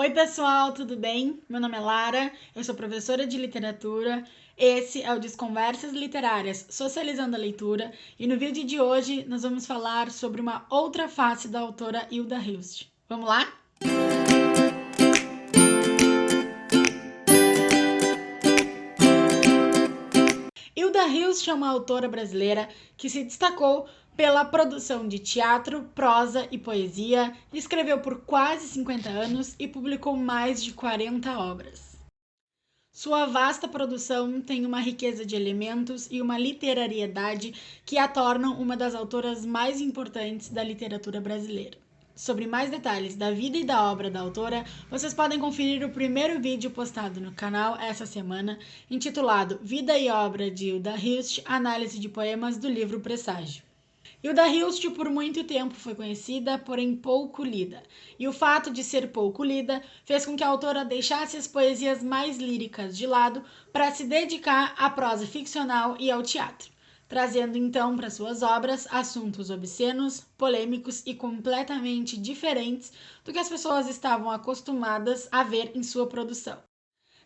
Oi, pessoal, tudo bem? Meu nome é Lara, eu sou professora de literatura. Esse é o Desconversas Literárias, Socializando a Leitura, e no vídeo de hoje nós vamos falar sobre uma outra face da autora Hilda Hilst. Vamos lá? Hilda Hilst é uma autora brasileira que se destacou pela produção de teatro, prosa e poesia, escreveu por quase 50 anos e publicou mais de 40 obras. Sua vasta produção tem uma riqueza de elementos e uma literariedade que a tornam uma das autoras mais importantes da literatura brasileira. Sobre mais detalhes da vida e da obra da autora, vocês podem conferir o primeiro vídeo postado no canal essa semana, intitulado Vida e Obra de Hilda Hilst, análise de poemas do livro Presságio. Hilda Hilst por muito tempo foi conhecida, porém pouco lida, e o fato de ser pouco lida fez com que a autora deixasse as poesias mais líricas de lado para se dedicar à prosa ficcional e ao teatro, trazendo então para suas obras assuntos obscenos, polêmicos e completamente diferentes do que as pessoas estavam acostumadas a ver em sua produção.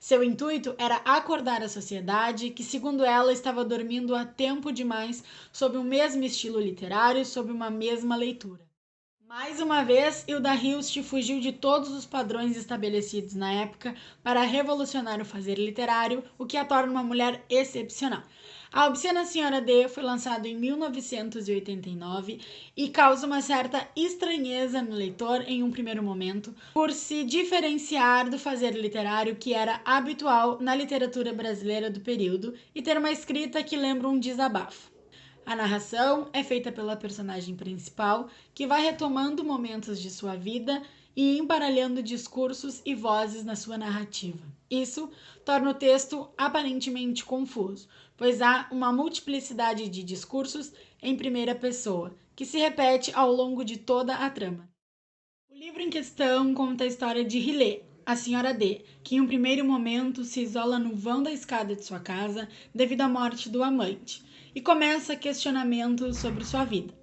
Seu intuito era acordar a sociedade, que, segundo ela, estava dormindo há tempo demais sob o mesmo estilo literário, sob uma mesma leitura. Mais uma vez, Hilda Hilst fugiu de todos os padrões estabelecidos na época para revolucionar o fazer literário, o que a torna uma mulher excepcional. A Obscena Senhora D foi lançado em 1989 e causa uma certa estranheza no leitor em um primeiro momento, por se diferenciar do fazer literário que era habitual na literatura brasileira do período e ter uma escrita que lembra um desabafo. A narração é feita pela personagem principal, que vai retomando momentos de sua vida e embaralhando discursos e vozes na sua narrativa. Isso torna o texto aparentemente confuso, pois há uma multiplicidade de discursos em primeira pessoa, que se repete ao longo de toda a trama. O livro em questão conta a história de Rilê, a Senhora D, que em um primeiro momento se isola no vão da escada de sua casa devido à morte do amante, e começa questionamentos sobre sua vida.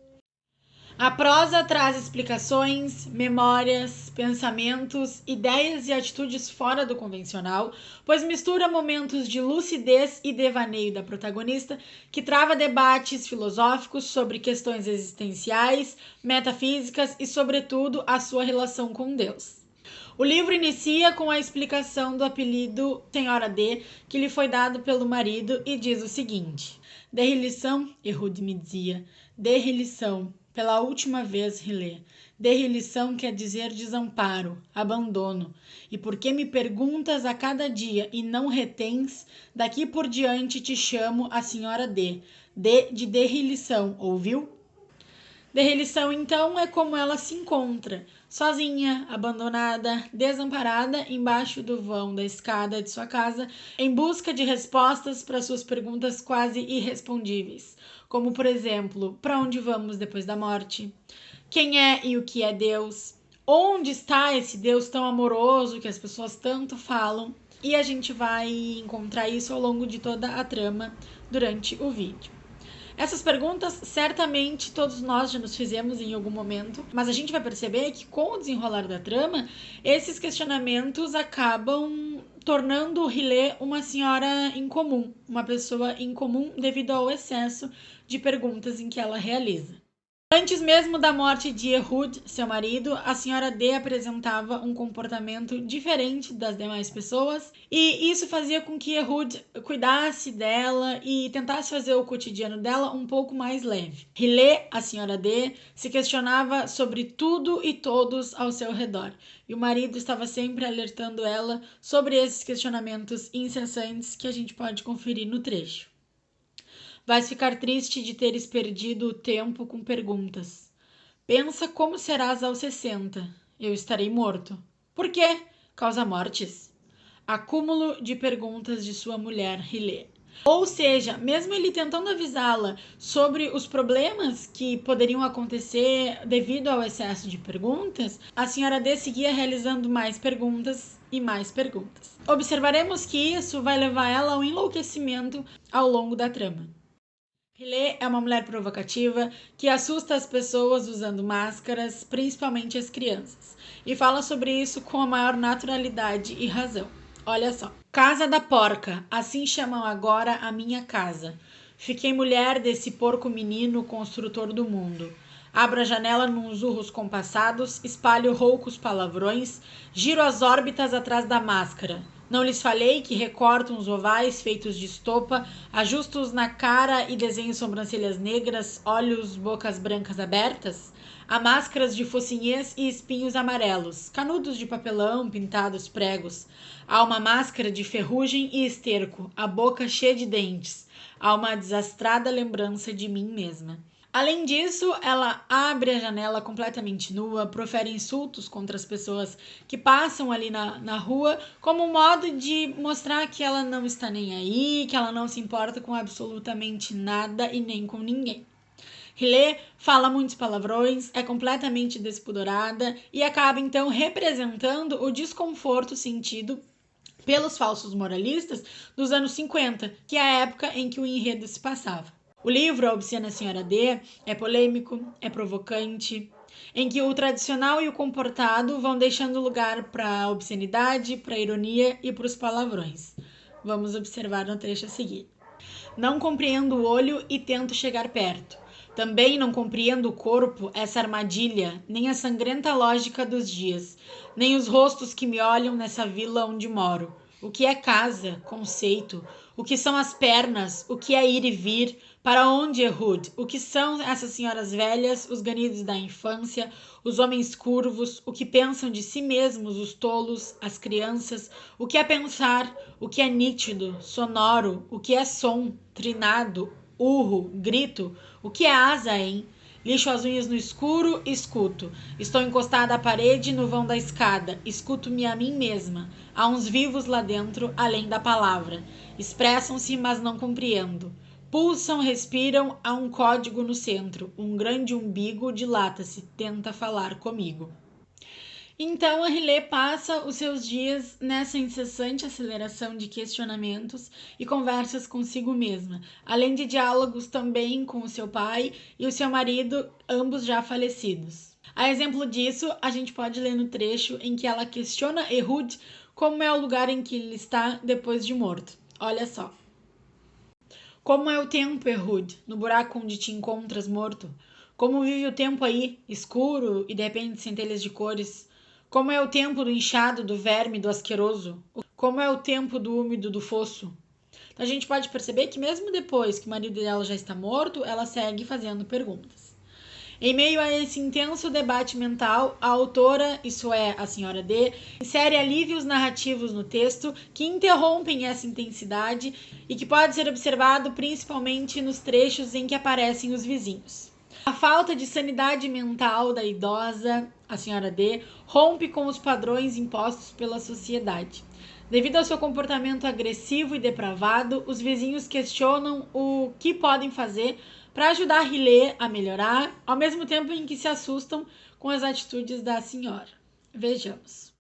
A prosa traz explicações, memórias, pensamentos, ideias e atitudes fora do convencional, pois mistura momentos de lucidez e devaneio da protagonista, que trava debates filosóficos sobre questões existenciais, metafísicas e, sobretudo, a sua relação com Deus. O livro inicia com a explicação do apelido Senhora D, que lhe foi dado pelo marido, e diz o seguinte: Derrilição, Ehud me dizia, derrilição, pela última vez, Rilê. Derrilição quer dizer desamparo, abandono. E porque me perguntas a cada dia e não retens, daqui por diante te chamo a Senhora D. D de derrilição, ouviu? Derrilição, então, é como ela se encontra, sozinha, abandonada, desamparada, embaixo do vão da escada de sua casa, em busca de respostas para suas perguntas quase irrespondíveis, como, por exemplo, para onde vamos depois da morte? Quem é e o que é Deus? Onde está esse Deus tão amoroso que as pessoas tanto falam? E a gente vai encontrar isso ao longo de toda a trama durante o vídeo. Essas perguntas certamente todos nós já nos fizemos em algum momento, mas a gente vai perceber que com o desenrolar da trama, esses questionamentos acabam tornando Rilê uma senhora incomum, uma pessoa incomum devido ao excesso de perguntas em que ela realiza. Antes mesmo da morte de Ehud, seu marido, a Senhora D apresentava um comportamento diferente das demais pessoas, e isso fazia com que Ehud cuidasse dela e tentasse fazer o cotidiano dela um pouco mais leve. Rilê, a Senhora D, se questionava sobre tudo e todos ao seu redor, e o marido estava sempre alertando ela sobre esses questionamentos incessantes que a gente pode conferir no trecho. Vais ficar triste de teres perdido o tempo com perguntas. Pensa como serás aos 60. Eu estarei morto. Por quê? Causa mortes. Acúmulo de perguntas de sua mulher, Rilê. Ou seja, mesmo ele tentando avisá-la sobre os problemas que poderiam acontecer devido ao excesso de perguntas, a Senhora D seguia realizando mais perguntas e mais perguntas. Observaremos que isso vai levar ela ao enlouquecimento ao longo da trama. Riley é uma mulher provocativa que assusta as pessoas usando máscaras, principalmente as crianças, e fala sobre isso com a maior naturalidade e razão. Olha só. Casa da porca, assim chamam agora a minha casa. Fiquei mulher desse porco menino construtor do mundo. Abro a janela nos urros compassados, espalho roucos palavrões, giro as órbitas atrás da máscara. Não lhes falei que recorto uns ovais feitos de estopa, ajusto-os na cara e desenho sobrancelhas negras, olhos, bocas brancas abertas? Há máscaras de focinhês e espinhos amarelos, canudos de papelão, pintados pregos. Há uma máscara de ferrugem e esterco, a boca cheia de dentes. Há uma desastrada lembrança de mim mesma. Além disso, ela abre a janela completamente nua, profere insultos contra as pessoas que passam ali na rua, como um modo de mostrar que ela não está nem aí, que ela não se importa com absolutamente nada e nem com ninguém. Riley fala muitos palavrões, é completamente despudorada e acaba então representando o desconforto sentido pelos falsos moralistas dos anos 50, que é a época em que o enredo se passava. O livro A Obscena Senhora D é polêmico, é provocante, em que o tradicional e o comportado vão deixando lugar para a obscenidade, para a ironia e para os palavrões. Vamos observar no trecho a seguir. Não compreendo o olho e tento chegar perto. Também não compreendo o corpo, essa armadilha, nem a sangrenta lógica dos dias, nem os rostos que me olham nessa vila onde moro. O que é casa, conceito? O que são as pernas? O que é ir e vir? Para onde, Ehud? O que são essas senhoras velhas, os ganidos da infância, os homens curvos? O que pensam de si mesmos, os tolos, as crianças? O que é pensar? O que é nítido, sonoro? O que é som, trinado, urro, grito? O que é asa, hein? Lixo as unhas no escuro, escuto. Estou encostada à parede no vão da escada. Escuto-me a mim mesma. Há uns vivos lá dentro, além da palavra. Expressam-se, mas não compreendo. Pulsam, respiram, há um código no centro. Um grande umbigo dilata-se, tenta falar comigo. Então a Riley passa os seus dias nessa incessante aceleração de questionamentos e conversas consigo mesma, além de diálogos também com o seu pai e o seu marido, ambos já falecidos. A exemplo disso, a gente pode ler no trecho em que ela questiona Ehud como é o lugar em que ele está depois de morto. Olha só. Como é o tempo, Ehud, no buraco onde te encontras morto? Como vive o tempo aí, escuro e de repente centelhas de cores? Como é o tempo do inchado, do verme, do asqueroso? Como é o tempo do úmido, do fosso? Então a gente pode perceber que mesmo depois que o marido dela já está morto, ela segue fazendo perguntas. Em meio a esse intenso debate mental, a autora, isso é, a senhora D, insere alívios narrativos no texto que interrompem essa intensidade e que pode ser observado principalmente nos trechos em que aparecem os vizinhos. A falta de sanidade mental da idosa, a senhora D, rompe com os padrões impostos pela sociedade. Devido ao seu comportamento agressivo e depravado, os vizinhos questionam o que podem fazer para ajudar Riley a melhorar, ao mesmo tempo em que se assustam com as atitudes da senhora. Vejamos.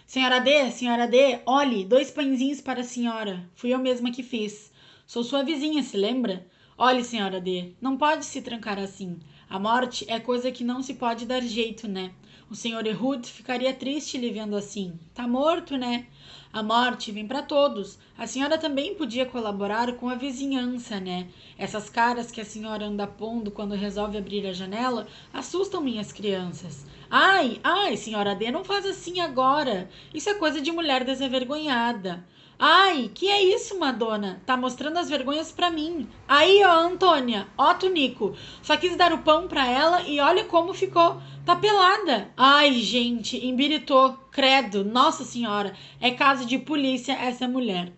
Senhora D, olhe, 2 pãezinhos para a senhora. Fui eu mesma que fiz. Sou sua vizinha, se lembra? Olhe, senhora D, não pode se trancar assim. A morte é coisa que não se pode dar jeito, né? O senhor Ehud ficaria triste lhe vendo assim. Tá morto, né? A morte vem para todos. A senhora também podia colaborar com a vizinhança, né? Essas caras que a senhora anda pondo quando resolve abrir a janela assustam minhas crianças. Ai, senhora D, não faz assim agora. Isso é coisa de mulher desavergonhada. Ai, que é isso, Madonna? Tá mostrando as vergonhas pra mim. Aí, ó, Antônia, ó, Tunico. Só quis dar o pão pra ela e olha como ficou. Tá pelada. Ai, gente, embiritou. Credo, nossa senhora. É caso de polícia essa mulher.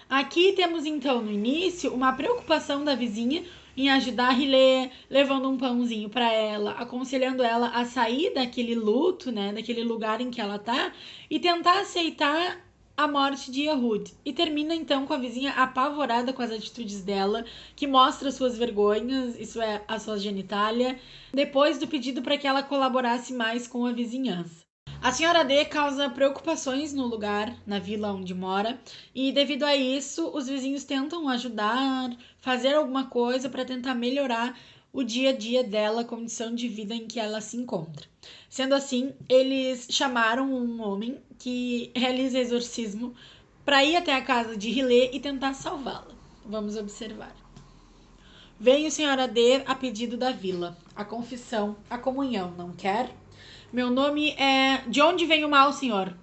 Aqui temos então no início uma preocupação da vizinha em ajudar a Riley, levando um pãozinho para ela, aconselhando ela a sair daquele luto, né, daquele lugar em que ela tá e tentar aceitar a morte de Ehud. E termina então com a vizinha apavorada com as atitudes dela, que mostra suas vergonhas, isso é, a sua genitália, depois do pedido para que ela colaborasse mais com a vizinhança. A senhora D causa preocupações no lugar, na vila onde mora, e devido a isso, os vizinhos tentam ajudar, fazer alguma coisa para tentar melhorar o dia a dia dela, a condição de vida em que ela se encontra. Sendo assim, eles chamaram um homem que realiza exorcismo para ir até a casa de Rilê e tentar salvá-la. Vamos observar. Venho, senhora D, a pedido da vila. A confissão, a comunhão, não quer? Meu nome é... De onde vem o mal, senhor?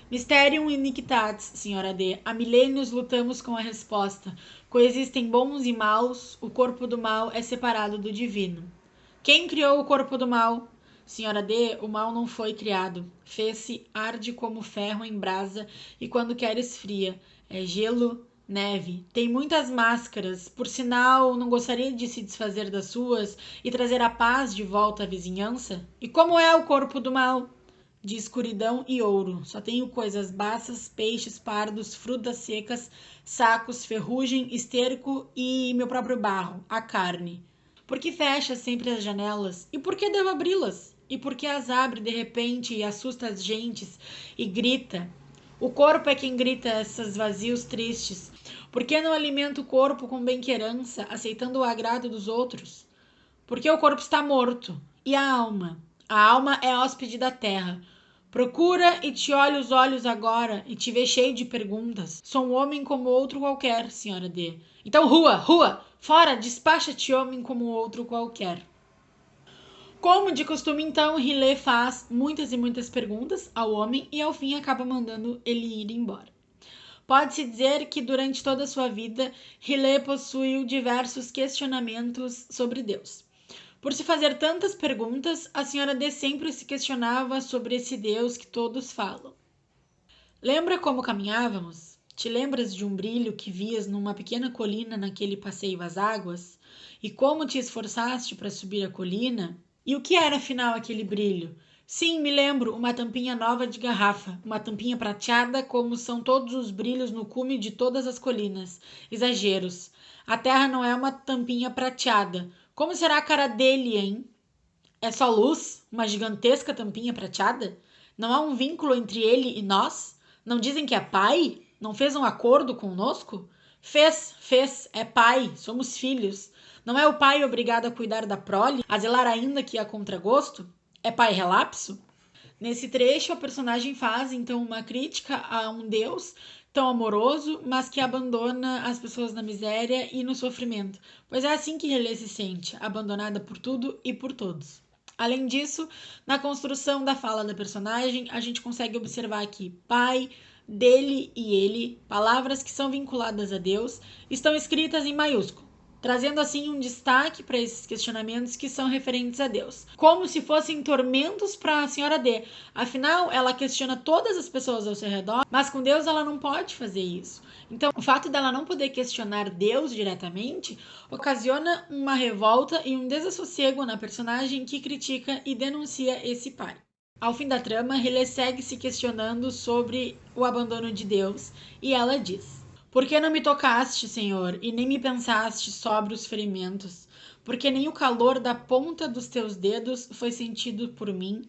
Mysterium iniquitatis, senhora D. Há milênios lutamos com a resposta. Coexistem bons e maus, o corpo do mal é separado do divino. Quem criou o corpo do mal? Senhora D, o mal não foi criado. Fez-se, arde como ferro em brasa e quando quer esfria. É gelo, neve. Tem muitas máscaras. Por sinal, não gostaria de se desfazer das suas e trazer a paz de volta à vizinhança? E como é o corpo do mal? De escuridão e ouro. Só tenho coisas baças, peixes pardos, frutas secas, sacos, ferrugem, esterco e meu próprio barro, a carne. Por que fecha sempre as janelas? E por que devo abri-las? E por que as abre de repente e assusta as gentes e grita? O corpo é quem grita esses vazios tristes. Por que não alimenta o corpo com bem-querança, aceitando o agrado dos outros? Porque o corpo está morto. E a alma? A alma é hóspede da terra. Procura e te olho os olhos agora e te vê cheio de perguntas. Sou um homem como outro qualquer, senhora D. Então rua, rua, fora, despacha-te homem como outro qualquer. Como de costume, então, Rilê faz muitas e muitas perguntas ao homem e ao fim acaba mandando ele ir embora. Pode-se dizer que durante toda a sua vida, Rilê possuiu diversos questionamentos sobre Deus. Por se fazer tantas perguntas, a senhora D sempre se questionava sobre esse Deus que todos falam. Lembra como caminhávamos? Te lembras de um brilho que vias numa pequena colina naquele passeio às águas? E como te esforçaste para subir a colina? E o que era afinal aquele brilho? Sim, me lembro, uma tampinha nova de garrafa, uma tampinha prateada como são todos os brilhos no cume de todas as colinas. Exageros. A terra não é uma tampinha prateada. Como será a cara dele, hein? É só luz? Uma gigantesca tampinha prateada? Não há um vínculo entre ele e nós? Não dizem que é pai? Não fez um acordo conosco? Fez, é pai, somos filhos. Não é o pai obrigado a cuidar da prole, a zelar ainda que a contragosto? É pai relapso? Nesse trecho, a personagem faz então uma crítica a um Deus tão amoroso, mas que abandona as pessoas na miséria e no sofrimento, pois é assim que Rilê se sente, abandonada por tudo e por todos. Além disso, na construção da fala da personagem, a gente consegue observar aqui pai, dele e ele, palavras que são vinculadas a Deus, estão escritas em maiúsculo, trazendo assim um destaque para esses questionamentos que são referentes a Deus, como se fossem tormentos para a senhora D. Afinal, ela questiona todas as pessoas ao seu redor, mas com Deus ela não pode fazer isso. Então, o fato dela não poder questionar Deus diretamente ocasiona uma revolta e um desassossego na personagem que critica e denuncia esse pai. Ao fim da trama, Rilê segue se questionando sobre o abandono de Deus e ela diz: por que não me tocaste, Senhor, e nem me pensaste sobre os ferimentos? Porque nem o calor da ponta dos teus dedos foi sentido por mim?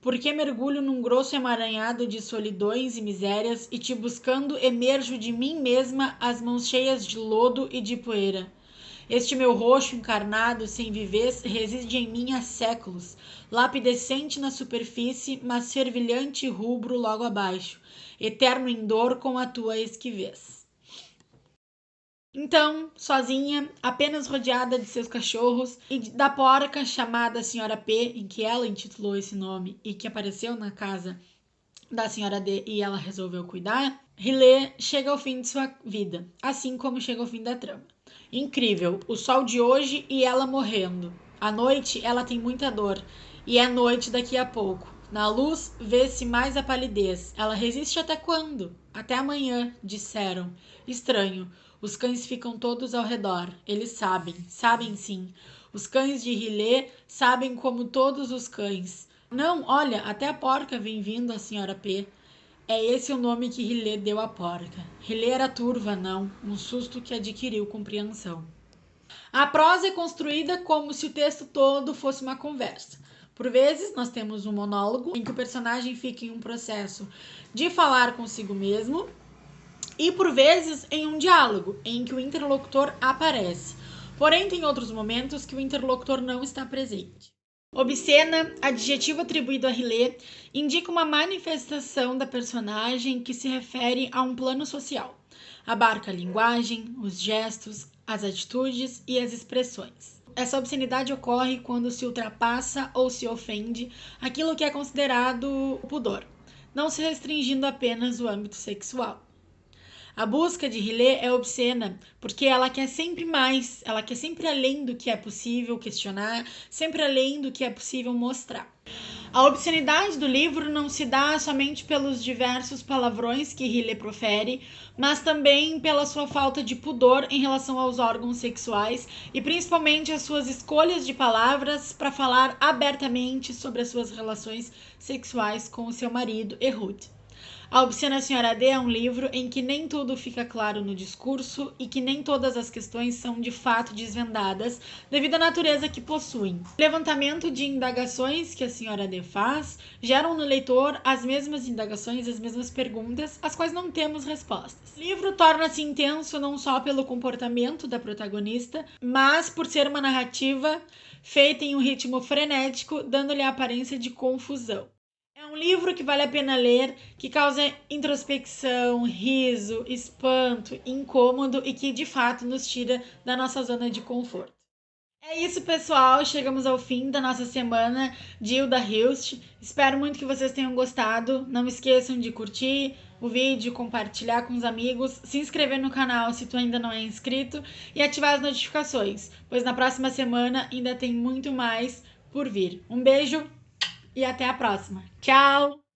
Porque mergulho num grosso emaranhado de solidões e misérias e te buscando emerjo de mim mesma as mãos cheias de lodo e de poeira? Este meu roxo encarnado sem vivez reside em mim há séculos, lapidescente na superfície, mas fervilhante e rubro logo abaixo, eterno em dor com a tua esquivez. Então, sozinha, apenas rodeada de seus cachorros e da porca chamada Senhora P, em que ela intitulou esse nome e que apareceu na casa da Senhora D e ela resolveu cuidar, Rilê chega ao fim de sua vida, assim como chega ao fim da trama. Incrível, o sol de hoje e ela morrendo. À noite ela tem muita dor e é noite daqui a pouco. Na luz vê-se mais a palidez. Ela resiste até quando? Até amanhã, disseram. Estranho. Os cães ficam todos ao redor. Eles sabem sim. Os cães de Rilê sabem como todos os cães. Não, olha, até a porca vem vindo, a senhora P. É esse o nome que Rilê deu à porca. Rilê era turva, não, um susto que adquiriu compreensão. A prosa é construída como se o texto todo fosse uma conversa. Por vezes, nós temos um monólogo em que o personagem fica em um processo de falar consigo mesmo, e por vezes em um diálogo em que o interlocutor aparece. Porém, tem outros momentos que o interlocutor não está presente. Obscena, adjetivo atribuído a Rillet, indica uma manifestação da personagem que se refere a um plano social. Abarca a linguagem, os gestos, as atitudes e as expressões. Essa obscenidade ocorre quando se ultrapassa ou se ofende aquilo que é considerado pudor, não se restringindo apenas ao âmbito sexual. A busca de Rillet é obscena porque ela quer sempre mais, ela quer sempre além do que é possível questionar, sempre além do que é possível mostrar. A obscenidade do livro não se dá somente pelos diversos palavrões que Rillet profere, mas também pela sua falta de pudor em relação aos órgãos sexuais e principalmente as suas escolhas de palavras para falar abertamente sobre as suas relações sexuais com o seu marido, Ehud. A Obscena Senhora D é um livro em que nem tudo fica claro no discurso e que nem todas as questões são de fato desvendadas devido à natureza que possuem. O levantamento de indagações que a Senhora D faz geram no leitor as mesmas indagações, as mesmas perguntas, às quais não temos respostas. O livro torna-se intenso não só pelo comportamento da protagonista, mas por ser uma narrativa feita em um ritmo frenético, dando-lhe a aparência de confusão. É um livro que vale a pena ler, que causa introspecção, riso, espanto, incômodo e que de fato nos tira da nossa zona de conforto. É isso, pessoal. Chegamos ao fim da nossa semana de Hilda Hilst. Espero muito que vocês tenham gostado. Não esqueçam de curtir o vídeo, compartilhar com os amigos, se inscrever no canal se tu ainda não é inscrito e ativar as notificações, pois na próxima semana ainda tem muito mais por vir. Um beijo! E até a próxima. Tchau!